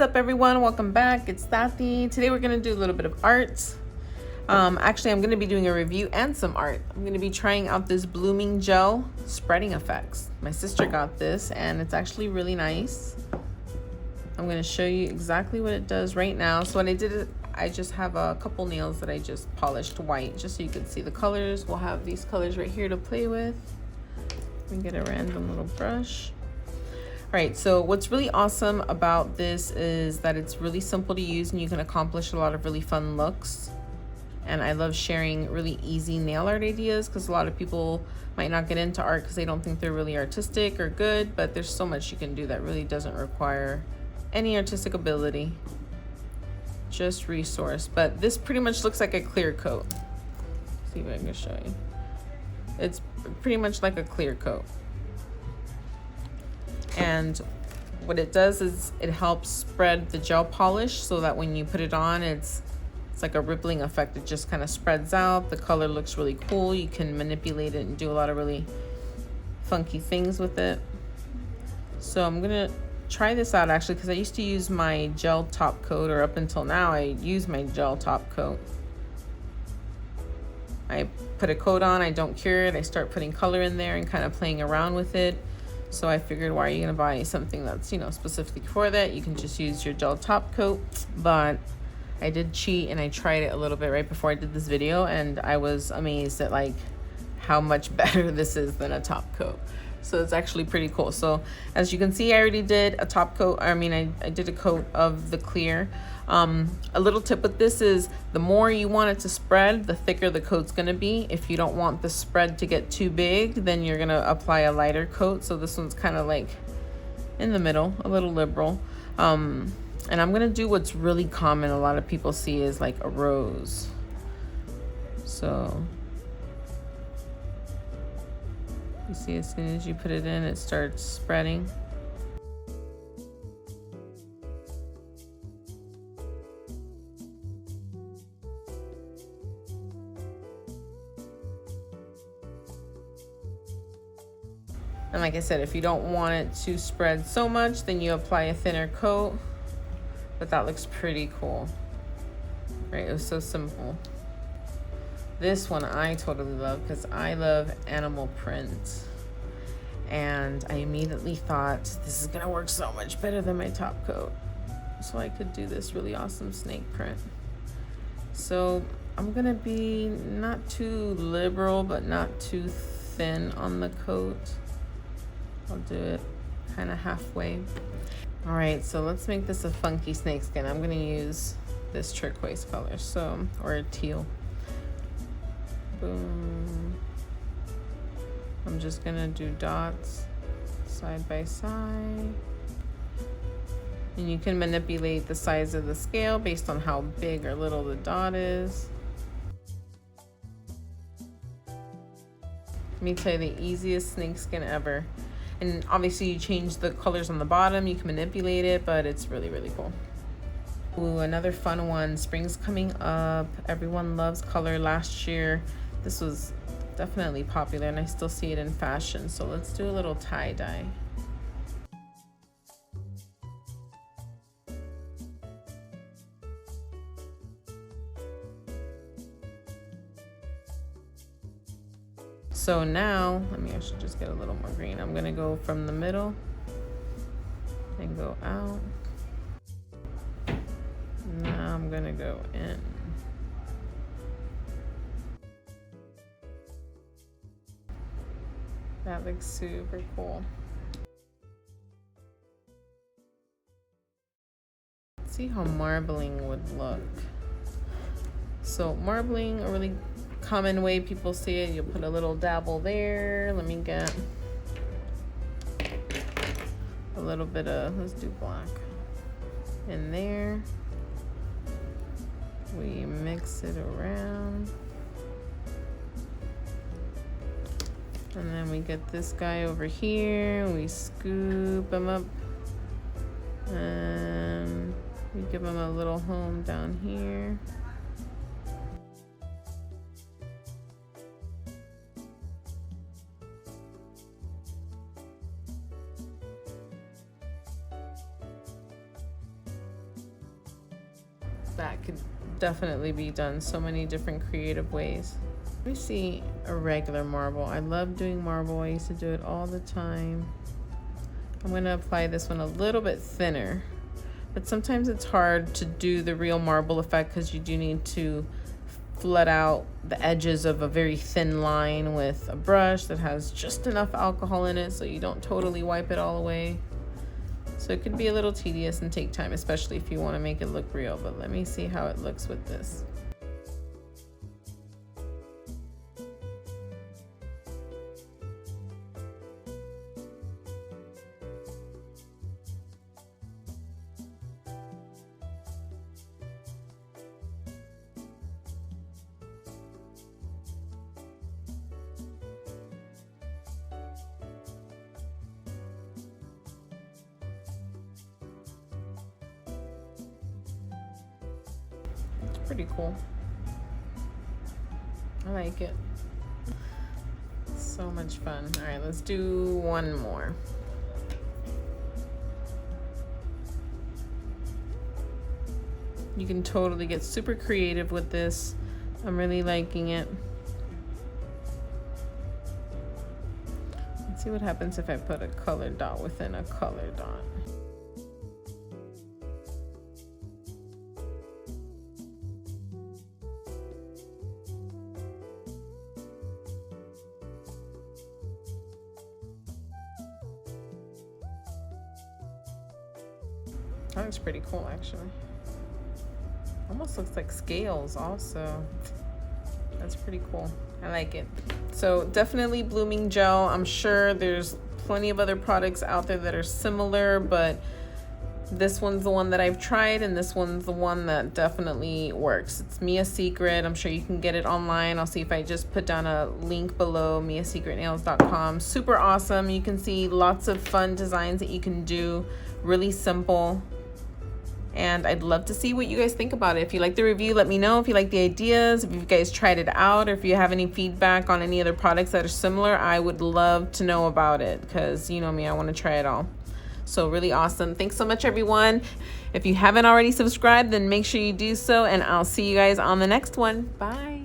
up everyone? Welcome back. It's Tati. Today we're going to do a little bit of art. Actually, I'm going to be doing a review and some art. I'm going to be trying out this Blooming Gel Spreading Effects. My sister got this and it's actually really nice. I'm going to show you exactly what it does right now. So what I did is I just have a couple nails that I just polished white just so you can see the colors. We'll have these colors right here to play with. Let me get a random little brush. All right, so what's really awesome about this is that it's really simple to use and you can accomplish a lot of really fun looks. And I love sharing really easy nail art ideas because a lot of people might not get into art because they don't think they're really artistic or good, but there's so much you can do that really doesn't require any artistic ability, just resource. But this pretty much looks like a clear coat. Let's see if I can show you. It's pretty much like a clear coat. And what it does is it helps spread the gel polish so that when you put it on, it's like a rippling effect. It just kind of spreads out. The color looks really cool. You can manipulate it and do a lot of really funky things with it. So I'm gonna try this out actually because I used to use my gel top coat, or up until now I use my gel top coat. I put a coat on, I don't cure it, I start putting color in there and kind of playing around with it. So I figured, why are you gonna buy something that's, you know, specifically for that? You can just use your gel top coat. But I did cheat and I tried it a little bit right before I did this video, and I was amazed at like how much better this is than a top coat. So it's actually pretty cool. So as you can see, I already did a top coat. I did a coat of the clear. A little tip with this is the more you want it to spread, the thicker the coat's gonna be. If you don't want the spread to get too big, then you're gonna apply a lighter coat. So this one's kind of like in the middle, a little liberal. And I'm gonna do what's really common a lot of people see is like a rose. So you see, as soon as you put it in, it starts spreading. And like I said, if you don't want it to spread so much, then you apply a thinner coat. But that looks pretty cool. Right, it was so simple. This one I totally love because I love animal print. And I immediately thought this is gonna work so much better than my top coat. So I could do this really awesome snake print. So I'm gonna be not too liberal, but not too thin on the coat. I'll do it kind of halfway. All right, so let's make this a funky snakeskin. I'm gonna use this turquoise color, or teal. Boom. I'm just gonna do dots side by side. And you can manipulate the size of the scale based on how big or little the dot is. Let me tell you, the easiest snakeskin ever. And obviously you change the colors on the bottom, you can manipulate it, but it's really, really cool. Ooh, another fun one, spring's coming up. Everyone loves color. Last year, this was definitely popular and I still see it in fashion. So let's do a little tie-dye. So now, let me actually just get a little more green. I'm gonna go from the middle and go out. Now I'm gonna go in. That looks super cool. Let's see how marbling would look. So marbling, a really common way people see it, you'll put a little dabble there. Let me get a little bit of, let's do black in there. We mix it around. And then we get this guy over here, we scoop him up and we give him a little home down here. that could definitely be done so many different creative ways. Let me see a regular marble. I love doing marble. I used to do it all the time. I'm going to apply this one a little bit thinner, but sometimes it's hard to do the real marble effect because you do need to flood out the edges of a very thin line with a brush that has just enough alcohol in it so you don't totally wipe it all away. So it could be a little tedious and take time, especially if you want to make it look real. But let me see how it looks with this. Pretty cool. I like it. So much fun. All right, let's do one more. You can totally get super creative with this. I'm really liking it. Let's see what happens if I put a color dot within a color dot. That looks pretty cool, actually. Almost looks like scales also. That's pretty cool. I like it. So definitely Blooming Gel. I'm sure there's plenty of other products out there that are similar, but this one's the one that I've tried, and this one's the one that definitely works. It's Mia Secret. I'm sure you can get it online. I'll see if I just put down a link below, miasecretnails.com. Super awesome. You can see lots of fun designs that you can do. Really simple. And I'd love to see what you guys think about it. If you like the review, let me know. If you like the ideas, if you guys tried it out, or if you have any feedback on any other products that are similar, I would love to know about it, because you know me, I want to try it all. So really awesome. Thanks so much, everyone. If you haven't already subscribed, then make sure you do so, and I'll see you guys on the next one. Bye.